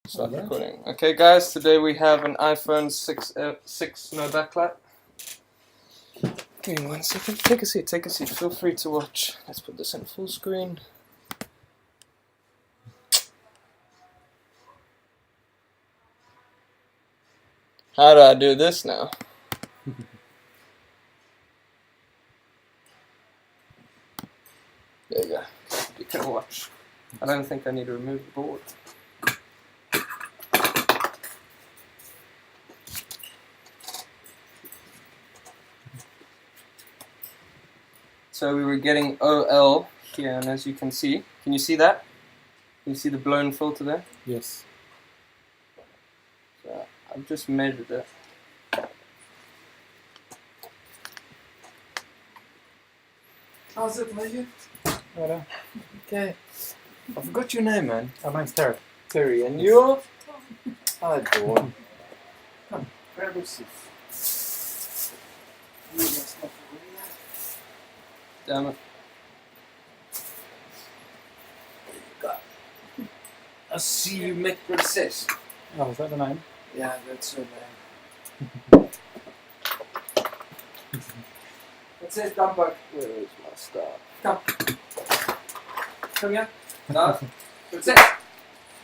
Start recording. Okay, guys, today we have an iPhone 6 no backlight. Give me 1 second. Take a seat, Feel free to watch. Let's put this in full screen. How do I do this now? There you go. You can watch. I don't think I need to remove the board. So we were getting OL here, and as you can see, can you see that? Can you see the blown filter there? Yes. So I've just measured it. How's it, lady? Hello. Okay. I forgot your name, man. Oh, mine's Terry. Terry, and you're? Hi, Dawn. Come, grab a seat. Damn it. I see you make princess. Oh, is that the name? Yeah, that's her name. It says Dumbug. Where is my star? Come. Come here. No. Princess.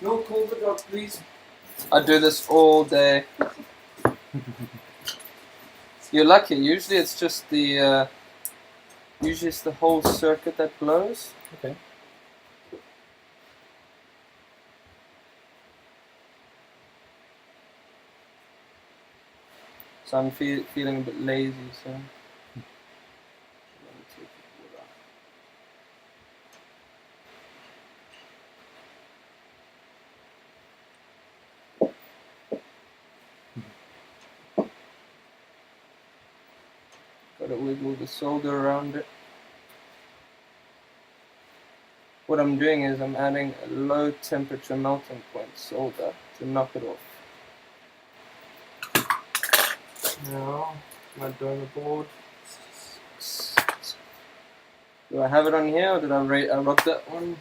No, call the dog, please. I do this all day. You're lucky. Usually it's just the whole circuit that blows. Okay. So I'm feeling a bit lazy, so. Gotta wiggle the solder around it. What I'm doing is I'm adding a low temperature melting point solder to knock it off. Now, am I doing the board? Do I have it on here, or did I rub that one?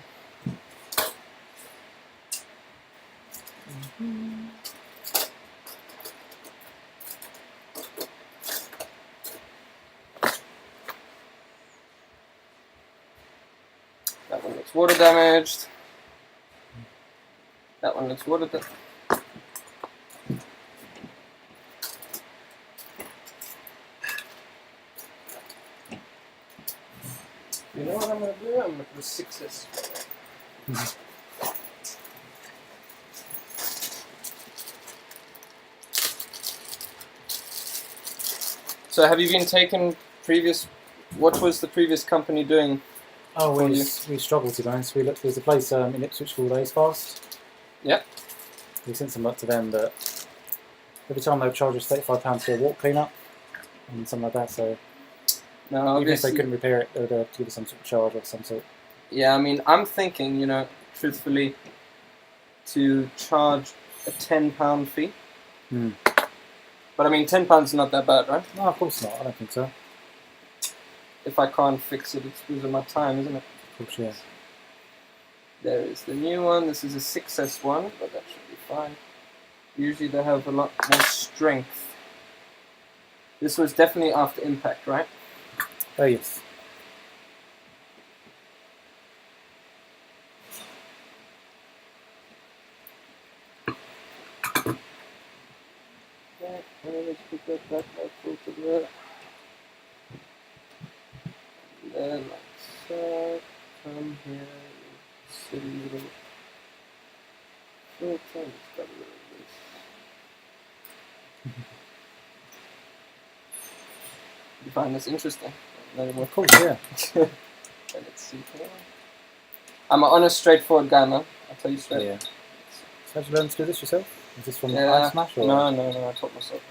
That one looks water damaged. That one looks water damaged. You know what I'm going to do? I'm going to put a 6S. So have you been taking previous... What was the previous company doing? Oh, we struggled to be honest. There's a place in Ipswich called Ace Fast. Yep. We sent some up to them, but every time they would charge us £35 for a walk clean-up and something like that, so No, even if they couldn't repair it, they would give us some sort of charge of some sort. Yeah, I mean, I'm thinking, you know, truthfully, to charge a £10 fee. Mm. But I mean, £10 is not that bad, right? No, of course not. I don't think so. If I can't fix it, it's losing my time, isn't it? Of course, yeah. There is the new one. This is a 6S one, but that should be fine. Usually they have a lot more strength. This was definitely after impact, right? Oh, yes. Okay, let's put that backlight filter there. And then like so, come here, silly little filter, just got rid of this. You find this interesting? Of course, yeah. Let's see here. I'm an honest, straightforward guy, man. I'll tell you straight. Yeah. So how'd you learn to do this yourself? Is this from Yeah. iSmash or? No, I taught myself.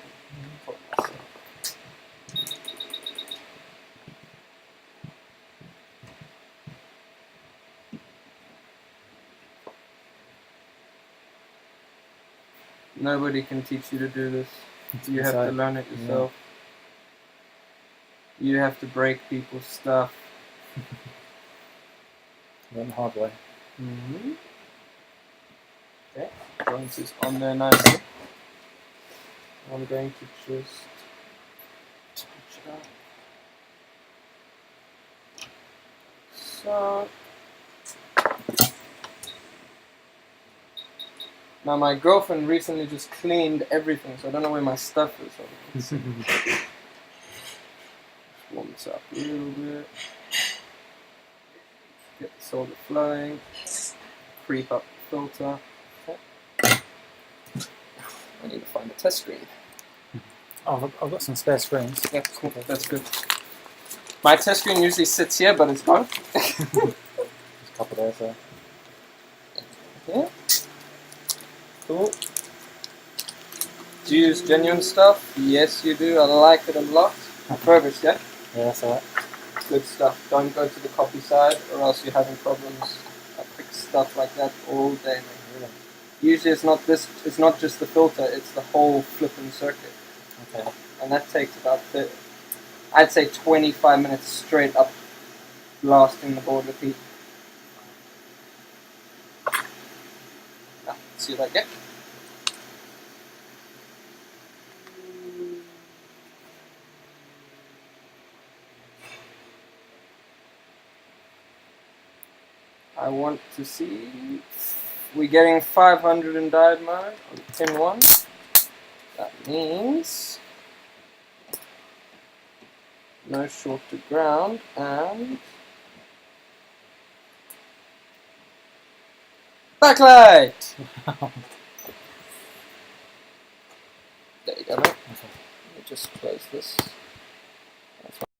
Nobody can teach you to do this. You have to learn it yourself. Yeah. You have to break people's stuff. Learn the hard way. Mm-hmm. Okay. Joint is on there nicely. I'm going to just touch it up. So now my girlfriend recently just cleaned everything, so I don't know where my stuff is. So warm this up a little bit. Get the solder flowing. Creep up the filter. Okay. I need to find a test screen. Oh, I've got some spare screens. Yeah, cool. That's good. My test screen usually sits here, but it's gone. There's a couple there, so. Yeah. Cool. Do you use genuine stuff? Yes, you do. I like it a lot. Refurbished, yeah? Yeah, that's alright. Good stuff. Don't go to the copy side, or else you're having problems. I fix stuff like that all day. Man. Usually, it's not this. It's not just the filter. It's the whole flipping circuit. Okay. And that takes about I'd say 25 minutes straight up, blasting the board with heat. Now, see what I get. I want to see. We're getting 500 in diode mode on pin 1. That means no short to ground and backlight! There you go, mate. Okay. Let me just close this.